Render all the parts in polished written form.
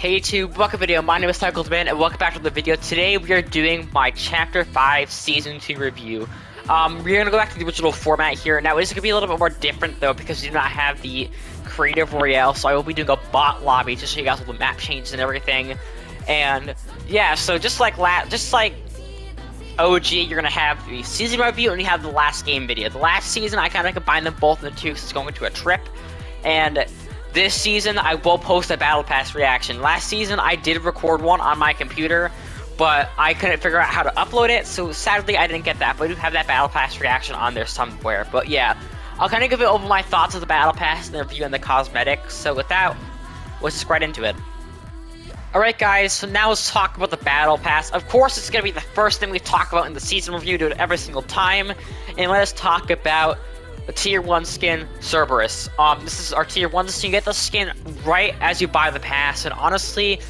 Hey YouTube, welcome to the video. My name is Cyclesman and welcome back to the video. Today we are doing my Chapter 5 Season 2 review. We're going to go back to the original format here. Now it's going to be a little bit more different though because we do not have the Creative Royale, so I will be doing a bot lobby to show you guys all the map changes and everything. And yeah, so just like OG, you're going to have the season review and you have the last game video. The last season I kind of combined them both into two because it's going to a trip. And this season, I will post a Battle Pass reaction. Last season, I did record one on my computer, but I couldn't figure out how to upload it, so sadly, I didn't get that. But I do have that Battle Pass reaction on there somewhere. But yeah, I'll kind of give it over my thoughts of the Battle Pass and the review and the cosmetics. So with that, let's just right into it. Alright guys, so now let's talk about the Battle Pass. Of course, it's going to be the first thing we talk about in the season review, do it every single time. And let us talk about the Tier 1 skin, Cerberus. This is our Tier 1 skin. You get the skin right as you buy the pass, and honestly,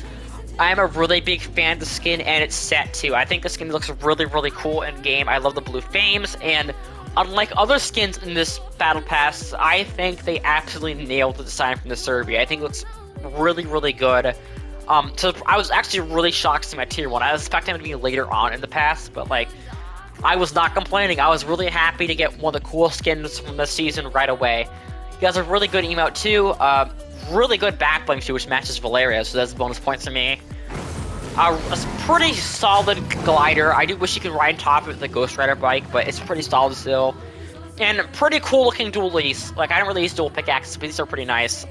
I'm a really big fan of the skin and its set too. I think the skin looks really, really cool in game. I love the blue flames, and unlike other skins in this Battle Pass, I think they absolutely nailed the design from the survey. I think it looks really, really good. So I was actually really shocked to see my Tier 1. I was expecting it to be later on in the pass, but like, I was not complaining. I was really happy to get one of the cool skins from this season right away. He has a really good emote too, really good back bling too, which matches Valeria, so that's bonus points to me. A pretty solid glider. I do wish you could ride on top of the Ghost Rider bike, but it's pretty solid still. And pretty cool looking dualies. Like, I don't really use dual pickaxes, but these are pretty nice.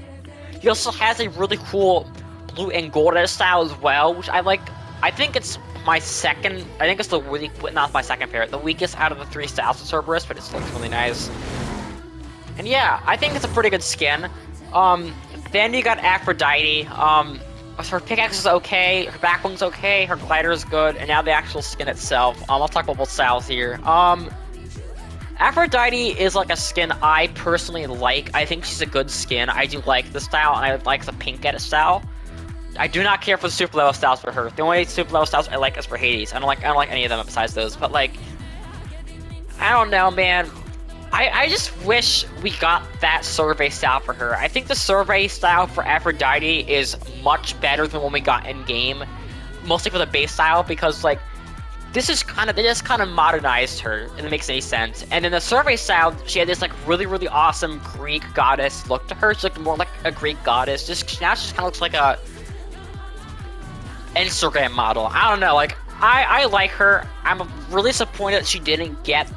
He also has a really cool blue and gold style as well, which I like. I think it's my second, I think it's the weak, not my second favorite, the weakest out of the three styles of Cerberus, but it still looks really nice. And yeah, I think it's a pretty good skin. Then you got Aphrodite. Her pickaxe is okay, her backbong's okay, her glider is good, and now the actual skin itself. I'll talk about both styles here. Aphrodite is like a skin I personally like. I think she's a good skin. I do like the style, and I like the pink edit style. I do not care for the super level styles for her. The only super level styles I like is for Hades. I don't like any of them besides those. But like, I don't know, man. I just wish we got that survey style for her. I think the survey style for Aphrodite is much better than what we got in game, mostly for the base style, because like this is they just kind of modernized her, if it makes any sense. And in the survey style, she had this like really, really awesome Greek goddess look to her. She looked more like a Greek goddess. Now she just kind of looks like a Instagram model. I don't know, like, I like her. I'm really disappointed that she didn't get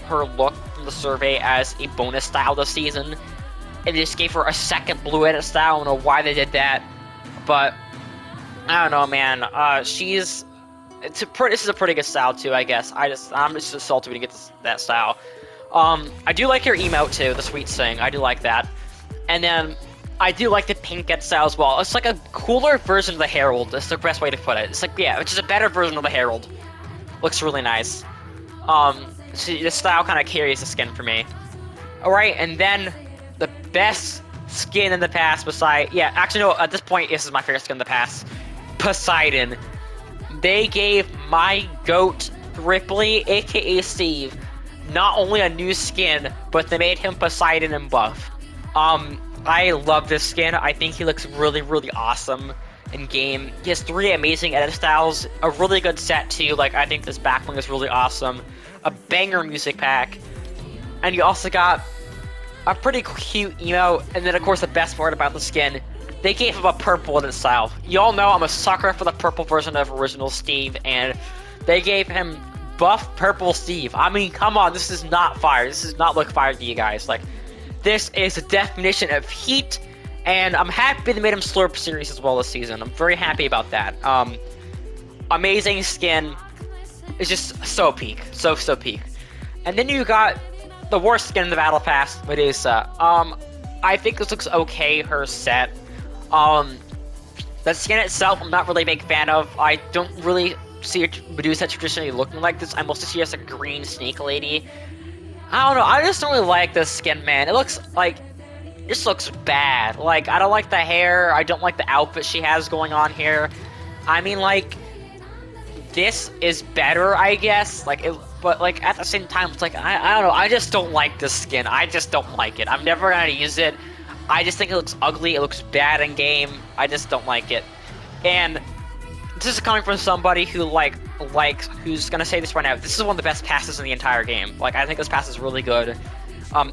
her look from the survey as a bonus style this season. And they just gave her a second blue edit style. I don't know why they did that, but I don't know, man. This is a pretty good style too, I guess. I'm just salty we didn't get that style. I do like her emote too, the sweet sing. I do like that. And then I do like the pink edit style as well. It's like a cooler version of the Herald. That's the best way to put it. It's like, yeah, it's just a better version of the Herald. Looks really nice. This style kind of carries the skin for me. Alright, and then the best skin in the past actually no, at this point, this is my favorite skin in the past. Poseidon. They gave my GOAT, Ripley, aka Steve, not only a new skin, but they made him Poseidon and buff. I love this skin. I think he looks really, really awesome in game. He has 3 amazing edit styles, a really good set too. Like, I think this backbling is really awesome. A banger music pack. And you also got a pretty cute emote. And then, of course, the best part about the skin, they gave him a purple edit style. You all know I'm a sucker for the purple version of original Steve, and they gave him buff purple Steve. I mean, come on, this is not fire. This does not look fire to you guys. Like, this is a definition of heat, and I'm happy they made him Slurp series as well this season. I'm very happy about that. Amazing skin. It's just so peak. So peak. And then you got the worst skin in the Battle Pass, Medusa. I think this looks okay, her set. The skin itself, I'm not really a big fan of. I don't really see Medusa traditionally looking like this. I mostly see her as a green snake lady. I don't know, I just don't really like this skin, man. It looks like, this looks bad. Like, I don't like the hair, I don't like the outfit she has going on here. I mean, like, this is better, I guess, but like, at the same time, it's like, I don't know, I just don't like this skin. I just don't like it. I'm never gonna use it. I just think it looks ugly, it looks bad in game. I just don't like it. And this is coming from somebody who who's gonna say this right now. This is one of the best passes in the entire game. Like, I think this pass is really good.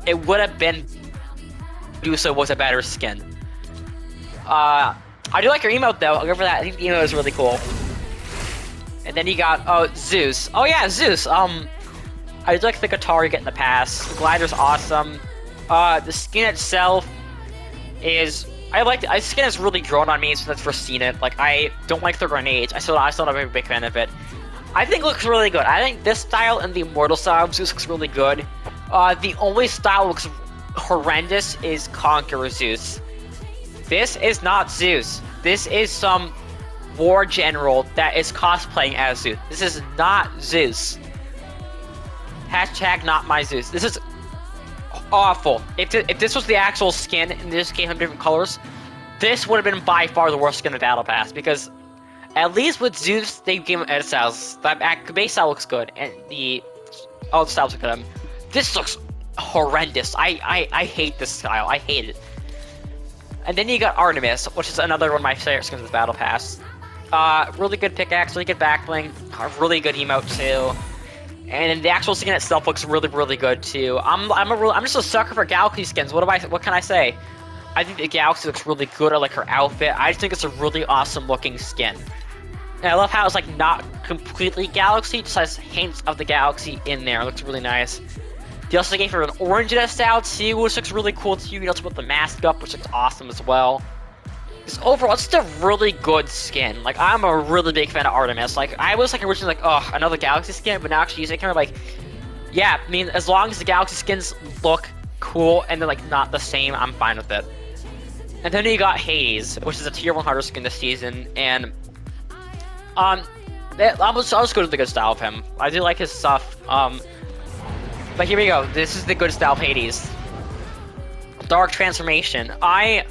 It would have been do so was a better skin. I do like your emote though. I'll go for that. I think the emote is really cool. And then you got Zeus. Oh yeah, Zeus. I do like the guitar you get in the pass. The glider's awesome. The skin itself is the skin has really grown on me since I've first seen it. Like, I don't like the grenades. I still not a very big fan of it. I think it looks really good. I think this style and the Immortal style of Zeus looks really good. The only style looks horrendous is Conqueror Zeus. This is not Zeus. This is some war general that is cosplaying as Zeus. This is not Zeus. Hashtag not my Zeus. This is awful. If this was the actual skin and this came in different colors, this would have been by far the worst skin in Battle Pass, because at least with Zeus, they gave him edit styles. The base style looks good, and all the styles look good. This looks horrendous. I hate this style. I hate it. And then you got Artemis, which is another one of my favorite skins of the Battle Pass. Really good pickaxe, really good backbling, really good emote too. And the actual skin itself looks really, really good too. I'm just a sucker for Galaxy skins. What can I say? I think the Galaxy looks really good. I like her outfit. I just think it's a really awesome looking skin. And I love how it's like not completely Galaxy, just has hints of the Galaxy in there. It looks really nice. They also gave her an orange style too, which looks really cool too. You also put the mask up, which looks awesome as well. Just overall, it's just a really good skin. Like, I'm a really big fan of Artemis. Like, I was like originally like, oh, another Galaxy skin, but now actually using her, like, yeah, I mean, as long as the Galaxy skins look cool and they're like not the same, I'm fine with it. And then you got Hades, which is a tier 100 skin this season, and I'll just go to the good style of him. I do like his stuff. But here we go. This is the good style of Hades. Dark Transformation. I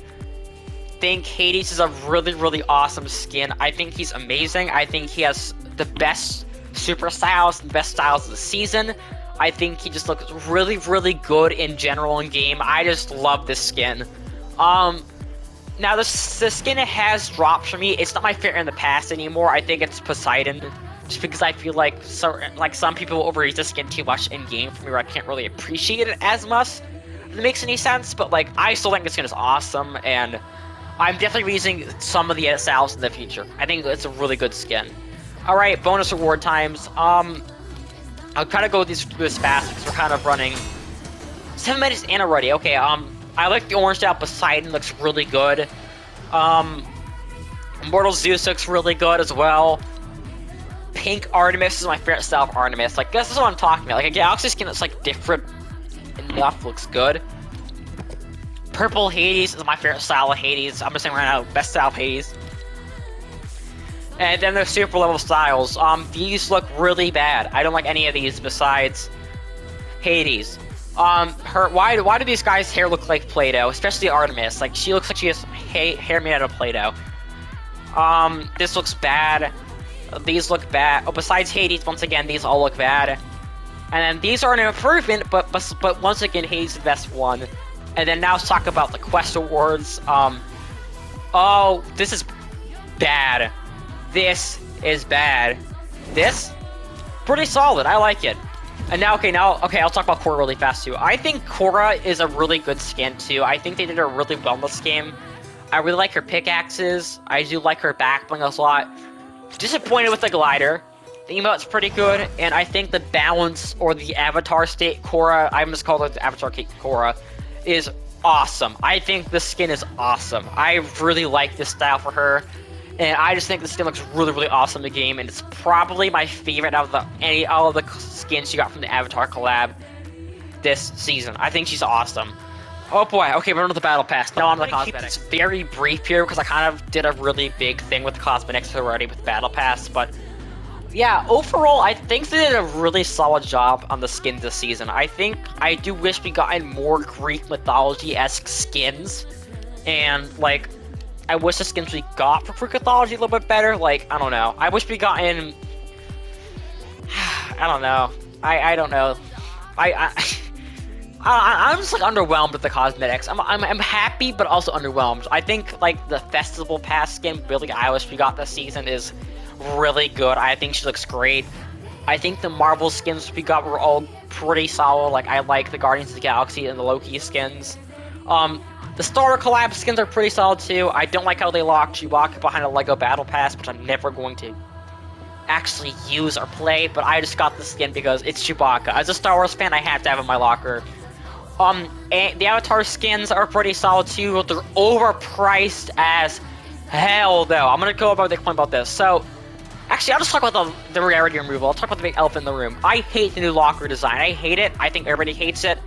think Hades is a really, really awesome skin. I think he's amazing. I think he has the best super styles, the best styles of the season. I think he just looks really, really good in general in game. I just love this skin. Now the skin has dropped for me. It's not my favorite in the past anymore. I think it's Poseidon, just because I feel like some people overuse the skin too much in game for me, where I can't really appreciate it as much. If it makes any sense, but like, I still think the skin is awesome, and I'm definitely using some of the styles in the future. I think it's a really good skin. Alright, bonus reward times. I'll try to go this fast because we're kind of running 7 minutes in already. Okay, I like the orange style. Poseidon looks really good. Immortal Zeus looks really good as well. Pink Artemis is my favorite style of Artemis. Like, this is what I'm talking about. Like, a Galaxy skin that's like different enough looks good. Purple Hades is my favorite style of Hades. I'm just saying right now, best style of Hades. And then there's super level styles. These look really bad. I don't like any of these besides Hades. Why do these guys' hair look like Play-Doh? Especially Artemis. Like, she looks like she has hair made out of Play-Doh. This looks bad. These look bad. Oh, besides Hades, once again, these all look bad. And then these are an improvement, but once again, Hades is the best one. And then now let's talk about the quest awards. Oh, this is bad. This is bad. This? Pretty solid. I like it. And now, okay, I'll talk about Korra really fast too. I think Korra is a really good skin too. I think they did her really well in this game. I really like her pickaxes. I do like her backbling a lot. Disappointed with the glider. The emote's pretty good, and I think the balance or the avatar state Korra, I'm just calling it the avatar state Korra, is awesome. I think the skin is awesome. I really like this style for her. And I just think the skin looks really, really awesome in the game, and it's probably my favorite out of all of the skins she got from the Avatar collab this season. I think she's awesome. Oh boy, okay, we're on to the Battle Pass. Now on to the cosmetics. It's very brief here because I kind of did a really big thing with the cosmetics already with Battle Pass, but yeah, overall, I think they did a really solid job on the skins this season. I think I do wish we gotten more Greek mythology-esque skins, and like, I wish the skins we got for Greek mythology a little bit better. Like, I don't know. I wish we got in. I don't know. I don't know. I'm just like underwhelmed with the cosmetics. I'm happy, but also underwhelmed. I think like the Festival Pass skin Billie Eilish we got this season is really good. I think she looks great. I think the Marvel skins we got were all pretty solid. Like I like the Guardians of the Galaxy and the Loki skins. The Star collab skins are pretty solid too. I don't like how they lock Chewbacca behind a Lego Battle Pass, which I'm never going to actually use or play. But I just got the skin because it's Chewbacca. As a Star Wars fan, I have to have it in my locker. And the Avatar skins are pretty solid too. They're overpriced as hell, though. I'm gonna go about the point about this. So, actually, I'll just talk about the rarity removal. I'll talk about the big elephant in the room. I hate the new locker design. I hate it. I think everybody hates it.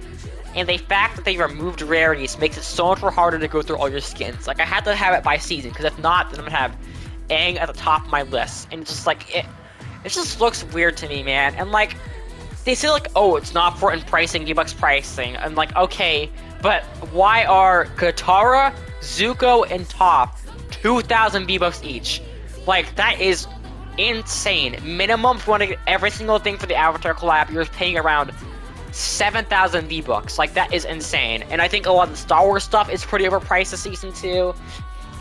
And the fact that they removed rarities makes it so much more harder to go through all your skins. Like, I had to have it by season, because if not, then I'm gonna have Aang at the top of my list. And it's just like, it just looks weird to me, man. And like, they say like, oh, it's not for in pricing, V-Bucks pricing. I'm like, okay, but why are Katara, Zuko, and Toph 2,000 V-Bucks each? Like, that is insane. Minimum if you want to get every single thing for the Avatar collab, you're paying around 7,000 V-Bucks. Like, that is insane. And I think a lot of the Star Wars stuff is pretty overpriced this season too.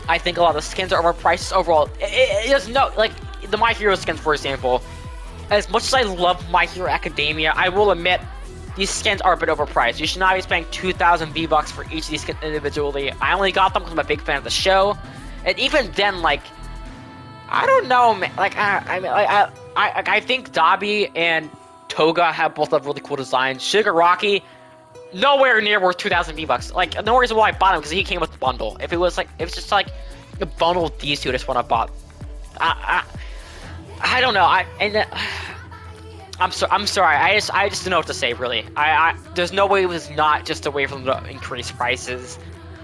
I think a lot of the skins are overpriced overall. It does no, like, the My Hero skins, for example. As much as I love My Hero Academia, I will admit these skins are a bit overpriced. You should not be spending 2,000 V-Bucks for each of these skins individually. I only got them because I'm a big fan of the show, and even then, like, I don't know, man. Like, I think Dabi and Toga have both have really cool designs. Shigaraki, nowhere near worth 2,000 V-Bucks. Like, no reason why I bought him because he came with the bundle. If it was just like a bundle with these two, I just want to bought. I don't know. I'm sorry. I just don't know what to say, really. There's no way it was not just a way for them to increase prices.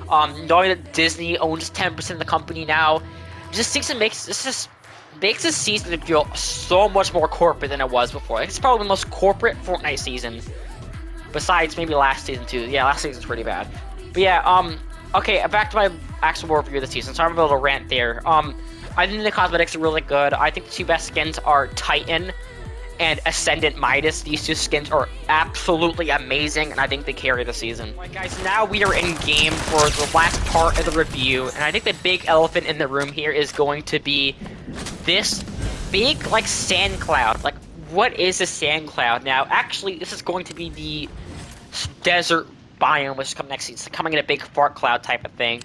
Knowing that Disney owns 10% of the company now, this season makes this season feel so much more corporate than it was before. It's probably the most corporate Fortnite season, besides maybe last season too. Yeah, last season's pretty bad. But yeah, okay, back to my actual review of the season. Sorry about a little rant there. I think the cosmetics are really good. I think the two best skins are Titan and Ascendant Midas. These two skins are absolutely amazing, and I think they carry the season. Alright guys, now we are in game for the last part of the review, and I think the big elephant in the room here is going to be this big, like, sand cloud. Like, what is a sand cloud? Now, actually, this is going to be the desert biome, which is coming next season. It's coming in a big fart cloud type of thing.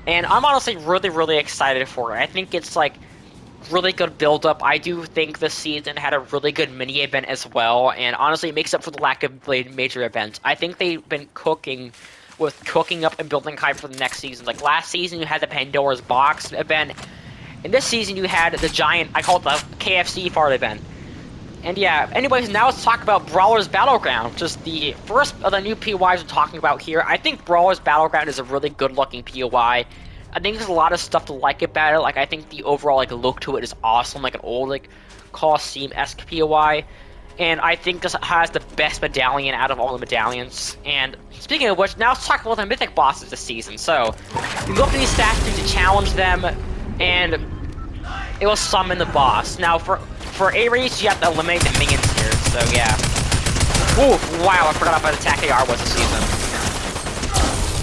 And I'm honestly really, really excited for it. I think it's, like, really good build-up. I do think this season had a really good mini-event as well, and honestly, it makes up for the lack of major events. I think they've been cooking up and building hype for the next season. Like, last season, you had the Pandora's Box event, and this season, you had the giant, I call it the KFC fart event. And yeah, anyways, now let's talk about Brawler's Battleground, just the first of the new POIs we're talking about here. I think Brawler's Battleground is a really good-looking POI. I think there's a lot of stuff to like about it. Like, I think the overall, like, look to it is awesome, like an old, like, Coliseum-esque POI. And I think this has the best medallion out of all the medallions. And speaking of which, now let's talk about the mythic bosses this season. So, you look at these stats to challenge them, and it will summon the boss. Now, for Ares, you have to eliminate the minions here, so yeah. Oof, wow, I forgot how attack AR was this season.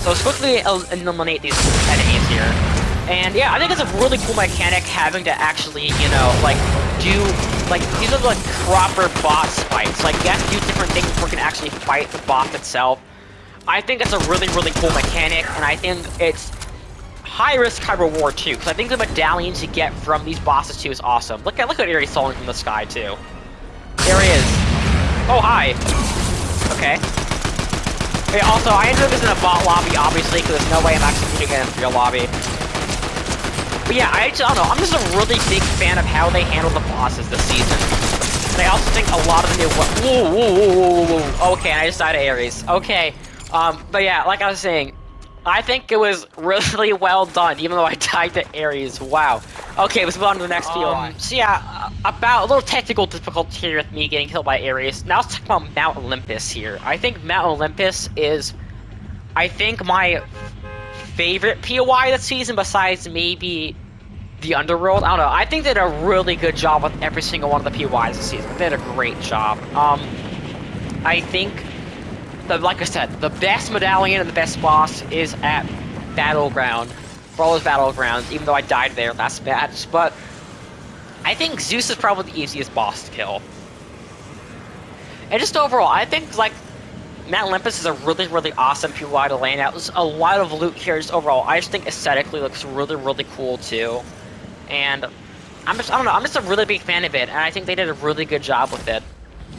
So let's quickly eliminate these enemies here. And yeah, I think it's a really cool mechanic having to actually, you know, like, do, like, these are like proper boss fights. Like, you have to do different things before you can actually fight the boss itself. I think it's a really, really cool mechanic, and I think it's high risk, high reward too, because I think the medallions you get from these bosses too is awesome. Look at Ares falling from the sky too. There he is. Oh, hi. Okay. Okay, also, I ended up this in a bot lobby, obviously, because there's no way I'm actually putting it in a real lobby. But yeah, I don't know, I'm just a really big fan of how they handle the bosses this season. And I also think a lot of the new... Whoa. Okay, I just died to Ares. Okay. But yeah, like I was saying, I think it was really well done, even though I died to Ares. Wow. Okay, let's move on to the next POI. So yeah, about a little technical difficulty here with me getting killed by Ares. Now let's talk about Mount Olympus here. I think Mount Olympus is, I think, my favorite POI this season, besides maybe the Underworld. I don't know. I think they did a really good job with every single one of the POIs this season. They did a great job. I think like I said, the best medallion and the best boss is at Battleground. Brawler's Battlegrounds, even though I died there last match. But I think Zeus is probably the easiest boss to kill. And just overall, I think, like, Mount Olympus is a really, really awesome POI to land out. There's a lot of loot here just overall. I just think aesthetically looks really, really cool, too. And I don't know, I'm just a really big fan of it, and I think they did a really good job with it.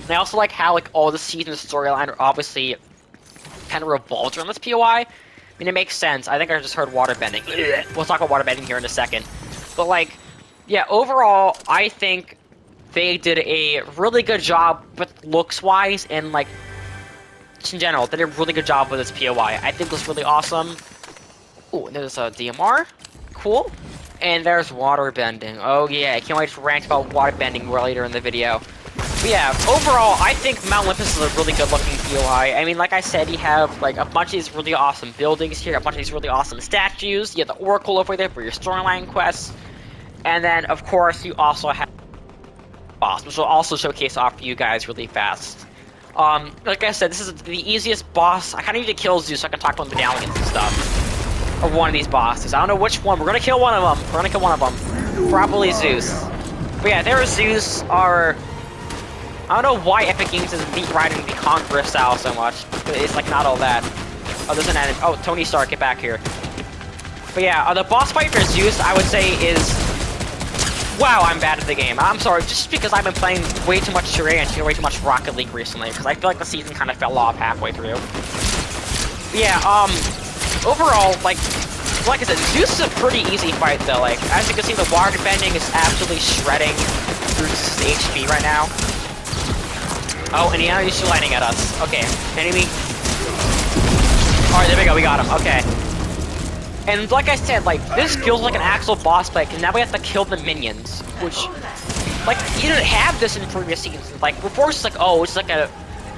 And I also like how, like, all the seasons storyline are obviously kind of revolved around this POI. I mean, it makes sense. I think I just heard waterbending. We'll talk about waterbending here in a second. But, like, yeah, overall, I think they did a really good job with looks-wise and, like, just in general, they did a really good job with this POI. I think it was really awesome. Ooh, and there's a DMR. Cool. And there's waterbending. Oh, yeah, I can't wait to rant about waterbending later in the video. But yeah, overall, I think Mount Olympus is a really good-looking POI. I mean, like I said, you have, like, a bunch of these really awesome buildings here, a bunch of these really awesome statues. You have the Oracle over there for your storyline quests. And then, of course, you also have boss, which will also showcase off for you guys really fast. Like I said, this is the easiest boss. I kind of need to kill Zeus so I can talk about medallions and stuff. Or one of these bosses. I don't know which one. We're gonna kill one of them. We're gonna kill one of them. Probably Zeus. But yeah, there Zeus are... I don't know why Epic Games is beat riding the Conqueror style so much. It's like not all that. Oh, there's an enemy. Oh, Tony Stark, get back here. But yeah, the boss fight for Zeus, I would say, is... Wow, I'm bad at the game. I'm sorry, just because I've been playing way too much Terrain and way too much Rocket League recently, because I feel like the season kind of fell off halfway through. But yeah, overall, like I said, Zeus is a pretty easy fight, though. Like, as you can see, the water bending is absolutely shredding through Zeus' HP right now. Oh, and now he's lighting at us. Okay, enemy. Alright, there we go, we got him. Okay. And like I said, like, this feels like an actual boss fight, because now we have to kill the minions, which, like, you didn't have this in previous seasons. Like, before it's like, oh, it's like a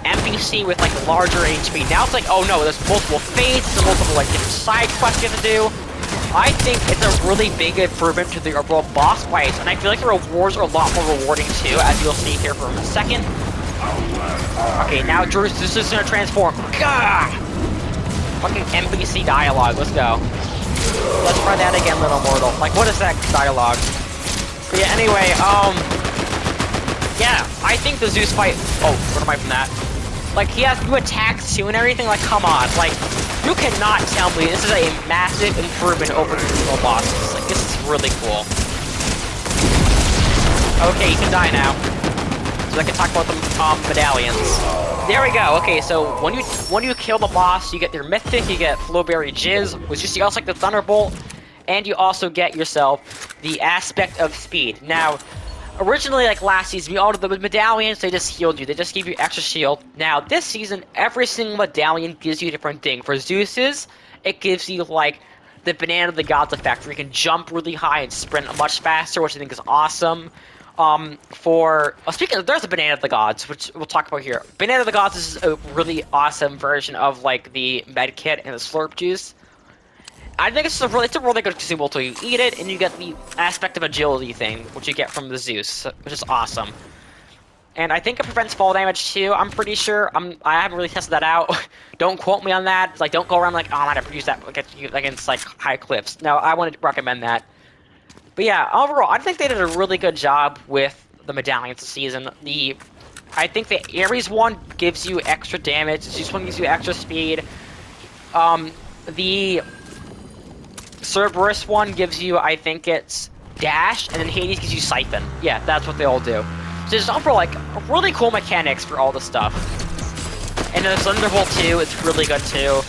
NPC with, like, larger HP. Now it's like, oh no, there's multiple fates, there's multiple, like, different side quests you have to do. I think it's a really big improvement to the overall boss fights, and I feel like the rewards are a lot more rewarding, too, as you'll see here for a second. Okay, now this is gonna transform. Gah! Fucking NPC dialogue, let's go. Let's try that again, little mortal. Like, what is that dialogue? But yeah, anyway, yeah, I think the Zeus fight... Oh, what am I from that? Like, he has new attacks too and everything, like, come on. Like, you cannot tell me this is a massive improvement over the usual bosses. Like, this is really cool. Okay, you can die now. So I can talk about the medallions. There we go. Okay, so when you kill the boss, you get your Mythic, you get Flowberry Jizz, which is also like the Thunderbolt, and you also get yourself the Aspect of Speed. Now, originally, like last season, all of the medallions, they just healed you. They just give you extra shield. Now, this season, every single medallion gives you a different thing. For Zeus's, it gives you, like, the Banana of the Gods effect, where you can jump really high and sprint much faster, which I think is awesome. Speaking of, there's a Banana of the Gods, which we'll talk about here. Banana of the Gods is a really awesome version of, like, the med kit and the slurp juice. I think it's a really good consumable tool. You eat it, and you get the Aspect of Agility thing, which you get from the Zeus, which is awesome. And I think it prevents fall damage, too. I'm pretty sure. I haven't really tested that out. Don't quote me on that. Like, don't go around like, oh, I might have used that against, like, high cliffs. No, I wouldn't recommend that. But yeah, overall, I think they did a really good job with the medallions this season. I think the Ares one gives you extra damage. The Zeus one gives you extra speed. The Cerberus one gives you, I think it's dash, and then Hades gives you siphon. Yeah, that's what they all do. So there's overall, like, really cool mechanics for all the stuff. And then the Thunderbolt 2 is really good too.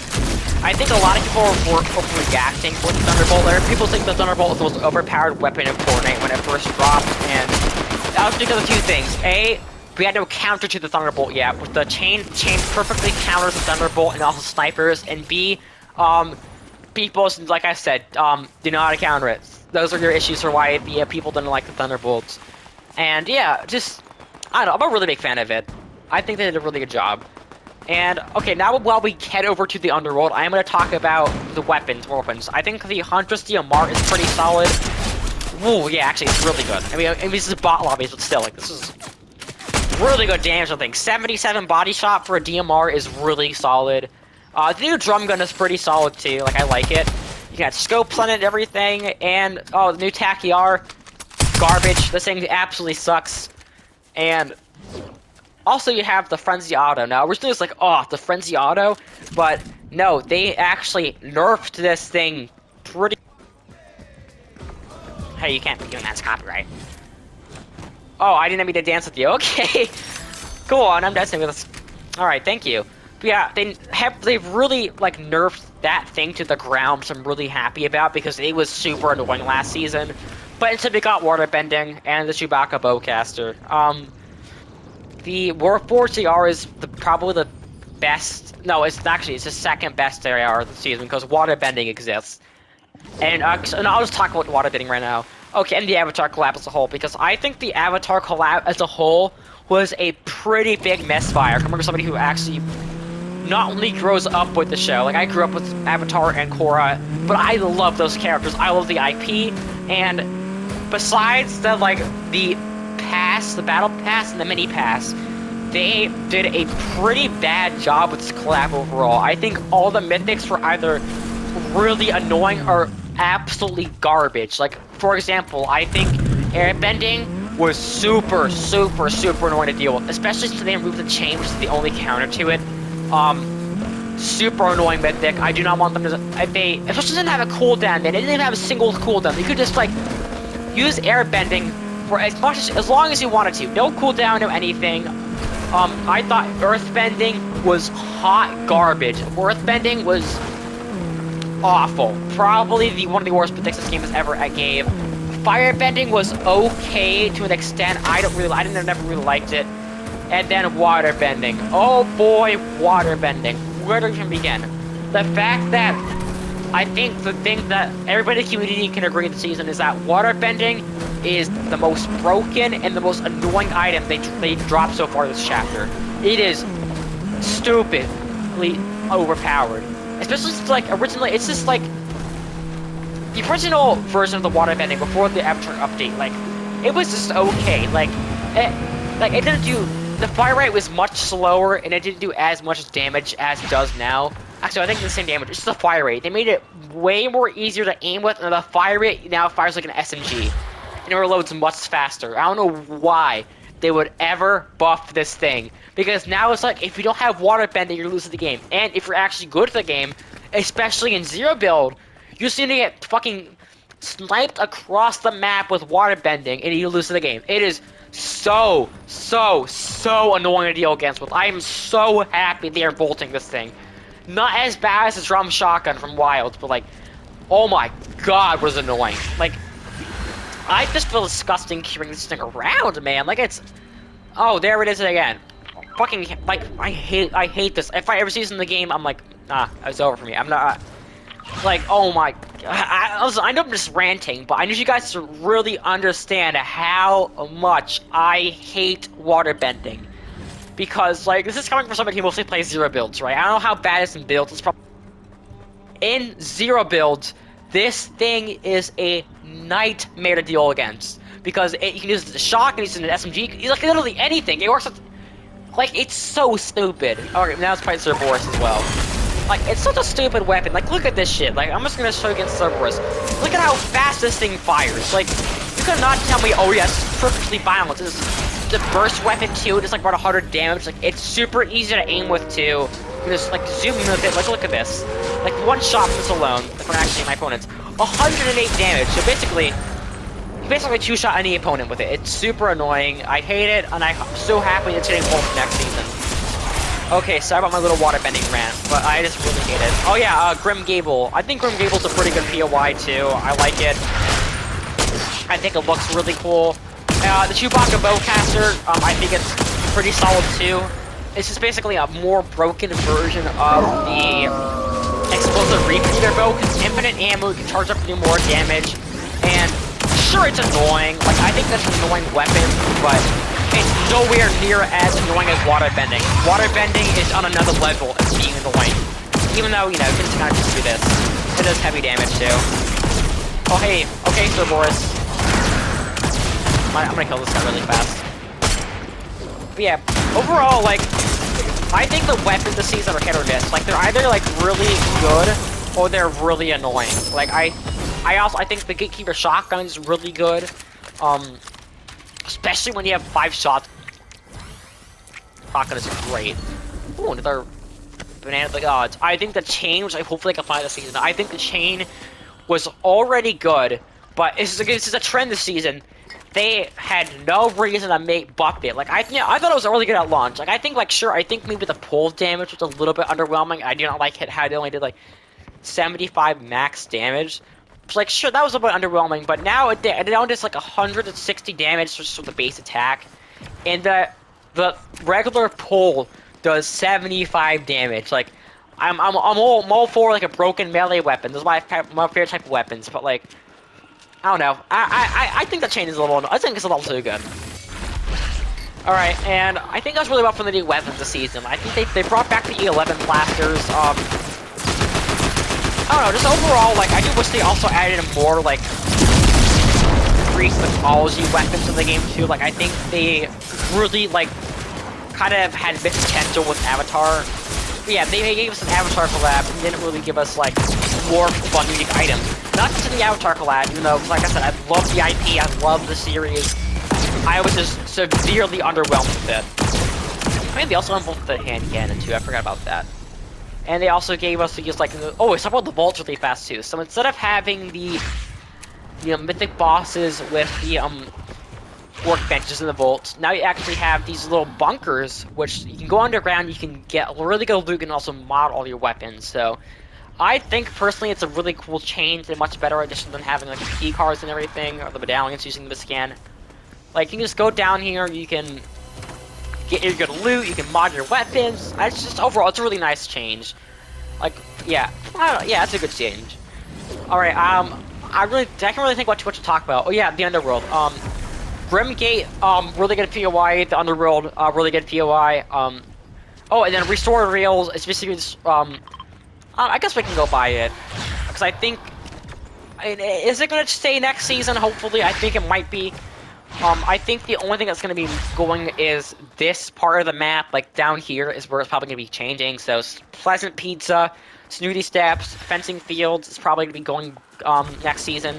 I think a lot of people were overreacting with the Thunderbolt. There are people think the Thunderbolt is the most overpowered weapon in Fortnite when it first dropped, and that was because of two things. A, we had no counter to the Thunderbolt yet, with the chain perfectly counters the Thunderbolt and also snipers, and B, people, like I said, do not know how to counter it. Those are your issues for why the people didn't like the Thunderbolts. And yeah, just, I don't know, I'm a really big fan of it. I think they did a really good job. And, okay, now while we head over to the Underworld, I am going to talk about the weapons. I think the Huntress DMR is pretty solid. Ooh, yeah, actually, it's really good. I mean, this is bot lobbies, but still, like, this is really good damage, I think. 77 body shot for a DMR is really solid. The new drum gun is pretty solid too, like I like it. You got scopes on it and everything, and oh, the new Tachyar, garbage. This thing absolutely sucks. And also you have the Frenzy Auto. Now originally it was like, oh, the Frenzy Auto, but no, they actually nerfed this thing pretty. Hey, you can't be doing that, it's copyright. Oh, I didn't mean to dance with you. Okay. Go on, I'm dancing with us. Alright, thank you. But yeah, they've really like nerfed that thing to the ground, which I'm really happy about because it was super annoying last season. But instead we got water bending and the Chewbacca bowcaster. The Warforged AR is probably the best. No, it's the second best AR of the season because water bending exists. And I'll just talk about water bending right now. Okay, and the Avatar collab as a whole, because I think the Avatar collab as a whole was a pretty big misfire. I remember somebody who actually not only grows up with the show, like I grew up with Avatar and Korra, but I love those characters. I love the IP, and besides the the battle pass and the mini pass, they did a pretty bad job with this collab overall. I think all the mythics were either really annoying or absolutely garbage. Like, for example, I think airbending was super annoying to deal with, especially since they removed the chain, which is the only counter to it. Super annoying mythic. I do not want them to. Especially didn't have a cooldown. They didn't even have a single cooldown. They could just like use airbending for as long as you wanted to. No cooldown, no anything. I thought earthbending was hot garbage. Earthbending was awful. Probably one of the worst mythics this game has ever gave. Firebending was okay to an extent. I never really liked it. And then waterbending. Oh boy, waterbending. Where do we even begin? The fact that I think the thing that everybody in the community can agree this season is that waterbending is the most broken and the most annoying item they dropped so far this chapter. It is stupidly overpowered. Especially since, like, originally, it's just, like, the original version of the waterbending before the Avatar update, like, it was just okay. It didn't do, the fire rate was much slower, and it didn't do as much damage as it does now. Actually, I think it's the same damage, it's just the fire rate. They made it way more easier to aim with, and the fire rate now fires like an SMG. And it reloads much faster. I don't know why they would ever buff this thing, because now it's like, if you don't have waterbending, you're losing the game. And if you're actually good at the game, especially in zero build, you're just gonna get fucking sniped across the map with waterbending, and you lose the game. It is so annoying to deal against with. I am so happy they are bolting this thing. Not as bad as the drum shotgun from Wilds, but like, oh my god, was annoying. Like, I just feel disgusting carrying this thing around, man. Like, it's... Oh, there it is again. Fucking, like, I hate this. If I ever see this in the game, I'm like, it's over for me. I'm not... Like, oh my... I know I'm just ranting, but I need you guys to really understand how much I hate waterbending. Because, like, this is coming from somebody who mostly plays zero builds, right? I don't know how bad it is in builds. It's probably... In zero builds, this thing is a nightmare to deal against. Because you can use the shock, and use an SMG, like literally anything. It works with, like, it's so stupid. Okay, now it's probably Cerberus as well. Like, it's such a stupid weapon. Like, look at this shit. Like, I'm just gonna show you against Cerberus. Look at how fast this thing fires. Like, you could not tell me, oh yes, it's perfectly balanced. It's the burst weapon too, it's like about 100 damage. Like, it's super easy to aim with too. You can just like zoom in a bit. Like, look at this. Like, one shot from this alone, like when actually my opponent's 108 damage. So basically, you basically two-shot any opponent with it. It's super annoying. I hate it, and I'm so happy it's getting pulled next season. Okay, sorry about my little waterbending rant, but I just really hate it. Oh yeah, Grim Gable. I think Grim Gable's a pretty good POI too. I like it. I think it looks really cool. The Chewbacca bowcaster, I think it's pretty solid too. It's just basically a more broken version of the explosive repeater bow, because it's infinite ammo, you can charge up to do more damage, and sure, it's annoying. Like, I think that's an annoying weapon, but it's nowhere near as annoying as waterbending. Waterbending is on another level of being annoying. Even though, you know, you can kind of just do this. It does heavy damage too. Oh hey, okay, Cerberus. I'm gonna kill this guy really fast. yeah, overall, like, I think the weapons this season are hit or miss. Like, they're either, like, really good or they're really annoying. Like, I think the Gatekeeper shotgun is really good. Especially when you have 5 shots. Shotgun is great. Ooh, another Banana of the Gods. I think the chain, which I hopefully can find this season, I think the chain was already good, but this is a trend this season. They had no reason to buff it. Like, I thought it was really good at launch. Like, I think, like, sure, I think maybe the pull damage was a little bit underwhelming. I do not like how they only did, like, 75 max damage. It's like, sure, that was a bit underwhelming, but now it now does, like, 160 damage just with the base attack. And the regular pull does 75 damage. Like, I'm all for, like, a broken melee weapon. This is my favorite type of weapons, but, like, I don't know. I think the chain is I think it's a little too good. Alright, and I think that's really well for the new weapons this season. I think they brought back the E11 blasters. I don't know, just overall, like, I do wish they also added more, like, increased mythology weapons in the game, too. Like, I think they really, like, kind of had missed potential with Avatar. But yeah, they gave us an Avatar collab, and didn't really give us, like, more fun, unique items. Not just in the Avatar collab, even though, like I said, I love the IP, I love the series. I was just severely underwhelmed with it. I mean, they also unbolted the hand cannon, too. I forgot about that. And they also gave us just, like, oh, it's about the vaults really fast, too. So instead of having the mythic bosses with the, workbenches in the vaults, now you actually have these little bunkers, which you can go underground, you can get really good loot, and also mod all your weapons, so I think, personally, it's a really cool change, and much better addition than having, like, the key cards and everything, or the medallions using the scan. Like, you can just go down here, you can get your good loot, you can mod your weapons. It's just, overall, it's a really nice change. Like, yeah, I don't know, yeah, it's a good change. Alright, I can't really think what to talk about. Oh, yeah, the Underworld. Grimgate, really good POI, the Underworld, really good POI. Oh, and then Restored Rails, it's basically just, I guess we can go buy it, because I think, is it going to stay next season? Hopefully, I think it might be. I think the only thing that's going to be going is this part of the map, like down here, is where it's probably going to be changing. So Pleasant Pizza, Snooty Steps, Fencing Fields is probably going to be going next season.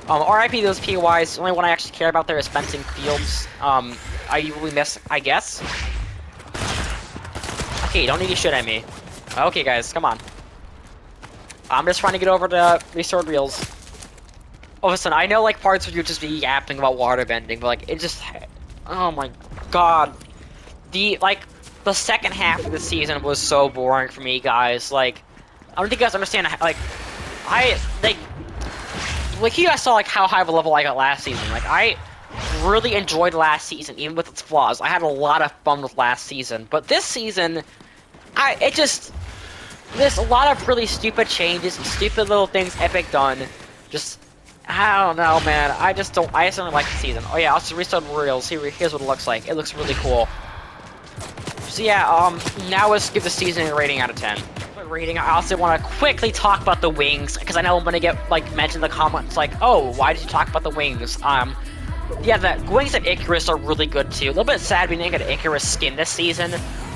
RIP those POIs. The only one I actually care about there is Fencing Fields. I usually miss, I guess. Okay, don't need to shit at me. Okay, guys, come on. I'm just trying to get over to Restored Reels. Oh, listen, I know, like, parts of you just be yapping about waterbending, but, like, it just... Oh, my God. The second half of the season was so boring for me, guys. Like, I don't think you guys understand, like, you guys saw, like, how high of a level I got last season. Like, I really enjoyed last season, even with its flaws. I had a lot of fun with last season. But this season, there's a lot of really stupid changes and stupid little things Epic done. Just, I don't know, man. I just don't like the season. Oh yeah, also Restored Reels. Here's what it looks like. It looks really cool. So yeah, now let's give the season a rating out of 10. Rating, I also want to quickly talk about the wings, because I know I'm going to get, like, mentioned in the comments, like, oh, why did you talk about the wings? Yeah, the wings of Icarus are really good, too. A little bit sad we didn't get an Icarus skin this season.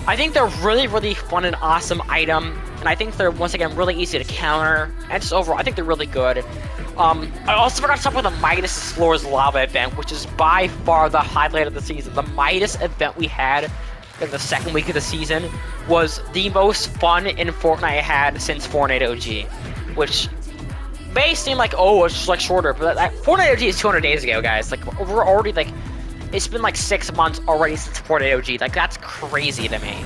I think they're really, really fun and awesome item, and I think they're, once again, really easy to counter, and just overall, I think they're really good. I also forgot to talk about the Midas Explorers Lava event, which is by far the highlight of the season. The Midas event we had in the second week of the season was the most fun in Fortnite I had since Fortnite OG, which may seem like, oh, it's just, like, shorter, but Fortnite OG is 200 days ago, guys. Like, we're already, like, it's been, like, 6 months already since Fortnite OG. Like, that's crazy to me.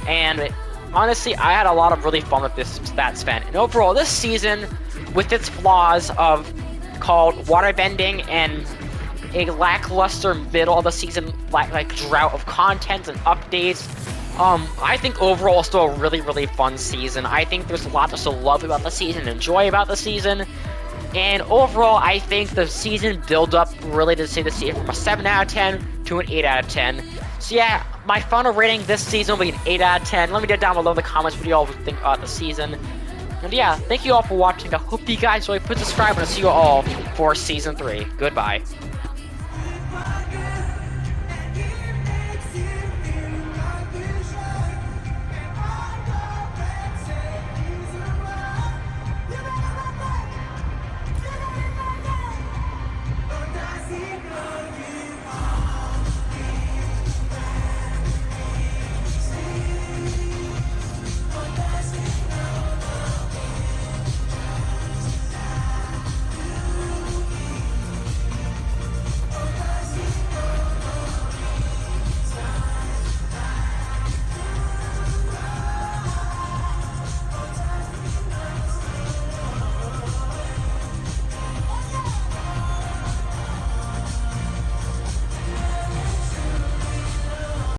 And honestly, I had a lot of really fun with that span. And overall, this season, with its flaws of called waterbending and a lackluster middle of the season, like drought of content and updates, I think overall it's still a really, really fun season. I think there's a lot to still love about the season and enjoy about the season. And overall, I think the season build up really to say the season from a 7 out of 10 to an 8 out of 10. So yeah, my final rating this season will be an 8 out of 10. Let me know down below in the comments what you all think about the season. And yeah, thank you all for watching. I hope you guys really put subscribe, and I'll see you all for Season 3. Goodbye.